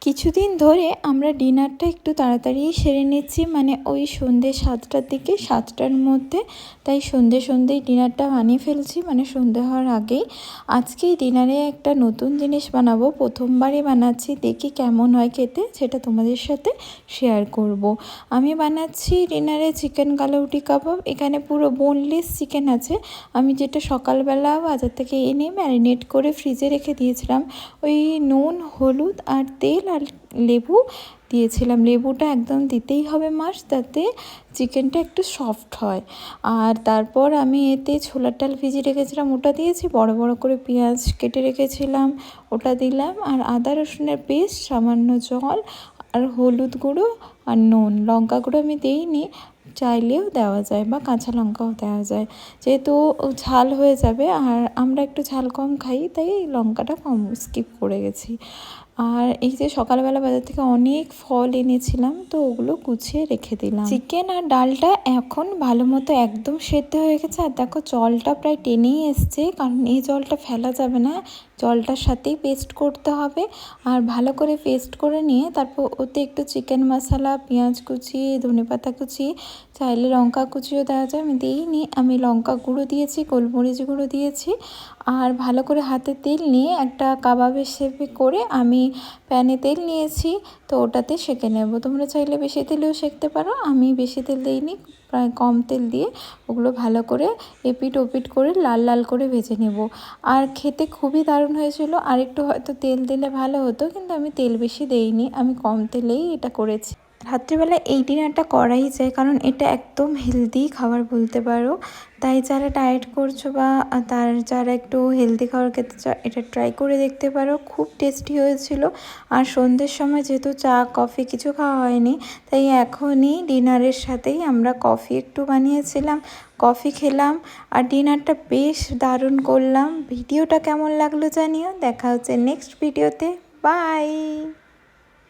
কিছুদিন ধরে আমরা ডিনারটা একটু তাড়াতাড়ি সেরে নিচ্ছি, মানে ওই সন্ধ্যে 7টার দিকে, 7টার মধ্যে। তাই সন্ধ্যেই ডিনারটা বানিয়ে ফেলছি, মানে সন্ধ্যে হওয়ার আগেই। আজকেই ডিনারে একটা নতুন জিনিস বানাবো, প্রথমবারই বানাচ্ছি, দেখি কেমন হয় খেতে, সেটা তোমাদের সাথে শেয়ার করব। আমি বানাচ্ছি ডিনারে চিকেন কালাউটি কাবাব। এখানে পুরো বোনলেস চিকেন আছে, আমি যেটা সকালবেলা বাজার থেকে এনে ম্যারিনেট করে ফ্রিজে রেখে দিয়েছিলাম। ওই নুন, হলুদ আর তেল আর লেবু দিয়েছিলাম। লেবুটা একদম দিতেই হবে মাস্ট, তাতে চিকেনটা একটু সফট হয়। আর তারপর আমি এতে ছোলার ডাল ভিজিয়ে রেখেছিলাম, ওটা দিয়েছি। বড় বড় করে পেঁয়াজ কেটে রেখেছিলাম, ওটা দিলাম। আর আদা রসুনের পেস্ট, সামান্য জল আর হলুদ গুঁড়ো আর নুন। লঙ্কা গুঁড়ো আমি দিইনি, চাইলেও দেওয়া যায় বা কাঁচা লঙ্কাও দেওয়া যায়, যেহেতু ঝাল হয়ে যাবে। আর আমরা একটু ঝাল কম খাই, তাই লঙ্কাটা কম স্কিপ করে গেছি। আর এই যে সকালবেলা বাজার থেকে অনেক ফল এনেছিলাম, তো ওগুলো গুছিয়ে রেখে দিলাম। চিকেন আর ডালটা এখন ভালো মতো একদম সেদ্ধ হয়ে গেছে। আর দেখো জলটা প্রায় টেনেই এসছে, কারণ এই জলটা ফেলা যাবে না, জলটার সাথেই পেস্ট করতে হবে। আর ভালো করে পেস্ট করে নিয়ে তারপর ওতে একটু চিকেন মশলা, পেঁয়াজ কুচি, ধনেপাতা কুচি, চাইলে লঙ্কা কুচিও দেওয়া যায়, আমি দিইনি। আমি লঙ্কা গুঁড়ো দিয়েছি, গোলমরিচ গুঁড়ো দিয়েছি। আর ভালো করে হাতে তেল নিয়ে একটা কাবাবের শেপে করে আমি প্যানে তেল নিয়েছি, তো ওটাতে সেঁকে নেব। তোমরা চাইলে বেশি তেলেও সেঁকতে পারো, আমি বেশি তেল দিইনি, প্রায় কম তেল দিয়ে ওগুলো ভালো করে এপিট ওপিট করে লাল লাল করে ভেজে নেব। আর খেতে খুবই দারুণ হয়েছিল। আর একটু হয়তো তেল দিলে ভালো হতো, কিন্তু আমি তেল বেশি দেইনি, আমি কম তেলেই এটা করেছি। রাত্রিবেলা এই ডিনারটা করাই যায়, কারণ এটা একদম হেলদি খাবার বলতে পারো। তাই যারা ডায়েট করছো বা যারা একটু হেলদি খাবার খেতে চাও, এটা ট্রাই করে দেখতে পারো, খুব টেস্টি হয়েছিল। আর সন্ধ্যের সময় যেহেতু চা কফি কিছু খাওয়া হয়নি, তাই এখনই ডিনারের সাথেই আমরা কফি একটু বানিয়েছিলাম, কফি খেলাম। আর ডিনারটা বেশ দারুণ করলাম। ভিডিওটা কেমন লাগলো জানিও। দেখা হচ্ছে নেক্সট ভিডিওতে। বাই।